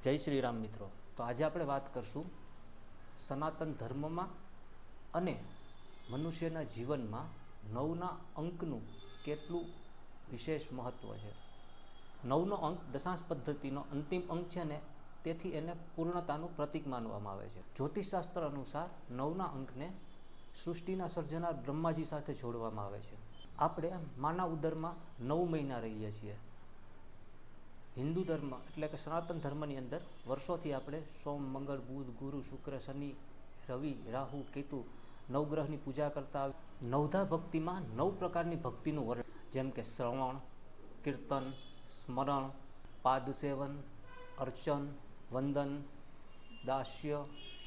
જય શ્રી રામ મિત્રો। તો આજે આપણે વાત કરશું સનાતન ધર્મમાં અને મનુષ્યના જીવનમાં નવના અંકનું કેટલું વિશેષ મહત્ત્વ છે। નવનો અંક દશાંશ પદ્ધતિનો અંતિમ અંક છે ને તેથી એને પૂર્ણતાનું પ્રતીક માનવામાં આવે છે। જ્યોતિષશાસ્ત્ર અનુસાર નવના અંકને સૃષ્ટિના સર્જનાર બ્રહ્માજી સાથે જોડવામાં આવે છે। આપણે માના ઉદરમાં 9 મહિના રહીએ છીએ। હિન્દુ ધર્મ એટલે કે સનાતન ધર્મની અંદર વર્ષોથી આપણે સોમ, મંગળ, બુધ, ગુરુ, શુક્ર, શનિ, રવિ, રાહુ, કેતુ નવગ્રહની પૂજા કરતા નવધા ભક્તિમાં 9 પ્રકારની ભક્તિનું વર્ણન, જેમ કે શ્રવણ, કીર્તન, સ્મરણ, પાદસેવન, અર્ચન, વંદન, દાસ્ય,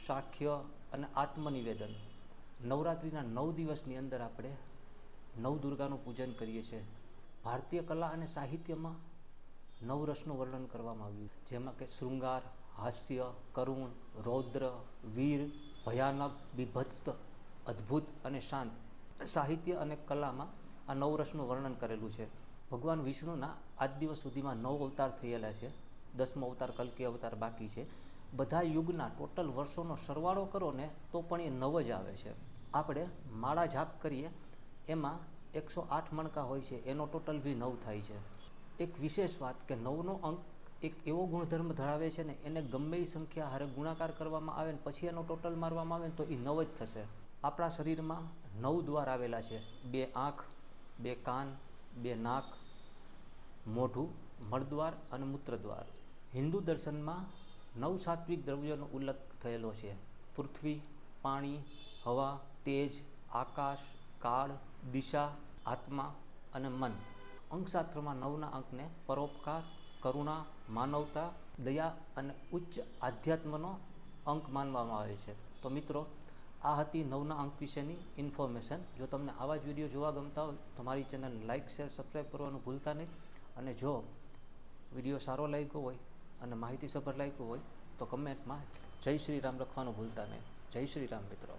સાખ્ય અને આત્મનિવેદન। નવરાત્રિના 9 દિવસની અંદર આપણે નવદુર્ગાનું પૂજન કરીએ છીએ। ભારતીય કલા અને સાહિત્યમાં નવરસનું વર્ણન કરવામાં આવ્યું, જેમાં કે શૃંગાર, હાસ્ય, કરુણ, રૌદ્ર, વીર, ભયાનક, બીભત્સ, અદ્ભુત અને શાંત। સાહિત્ય અને કલામાં આ નવરસનું વર્ણન કરેલું છે। ભગવાન વિષ્ણુના આજ દિવસ સુધીમાં 9 અવતાર થયેલા છે। 10મો અવતાર કલ્કી અવતાર બાકી છે। બધા યુગના ટોટલ વર્ષોનો સરવાળો કરો ને તો પણ એ 9 જ આવે છે। આપણે માળા જાપ કરીએ એમાં 108 મણકા હોય છે, એનો ટોટલ બી 9 થાય છે। એક વિશેષ વાત કે 9નો અંક એક એવો ગુણધર્મ ધરાવે છે ને એને ગમે એ સંખ્યા હારે ગુણાકાર કરવામાં આવે ને પછી એનો ટોટલ મારવામાં આવે ને તો એ 9 જ થશે। આપણા શરીરમાં 9 દ્વાર આવેલા છે, 2 આંખ, 2 કાન, 2 નાક, મોઢું, મળદ્વાર અને મૂત્રદ્વાર। હિન્દુ દર્શનમાં 9 સાત્વિક દ્રવ્યોનો ઉલ્લેખ થયેલો છે: પૃથ્વી, પાણી, હવા, તેજ, આકાશ, કાળ, દિશા, આત્મા અને મન। અંકશાસ્ત્રમાં 9ના અંકને પરોપકાર, કરુણા, માનવતા, દયા અને ઉચ્ચ આધ્યાત્મનો અંક માનવામાં આવે છે। તો મિત્રો, આ હતી 9ના અંક વિશેની ઇન્ફોર્મેશન। જો તમને આવા જ વિડીયો જોવા ગમતા હોય તો મારી ચેનલને લાઇક, શેર, સબસ્ક્રાઈબ કરવાનું ભૂલતા નહીં। અને જો વિડીયો સારો લાગ્યો હોય અને માહિતીસભર લાગ્યો હોય તો કમેન્ટમાં જય શ્રી રામ લખવાનું ભૂલતા નહીં। જય શ્રી રામ મિત્રો।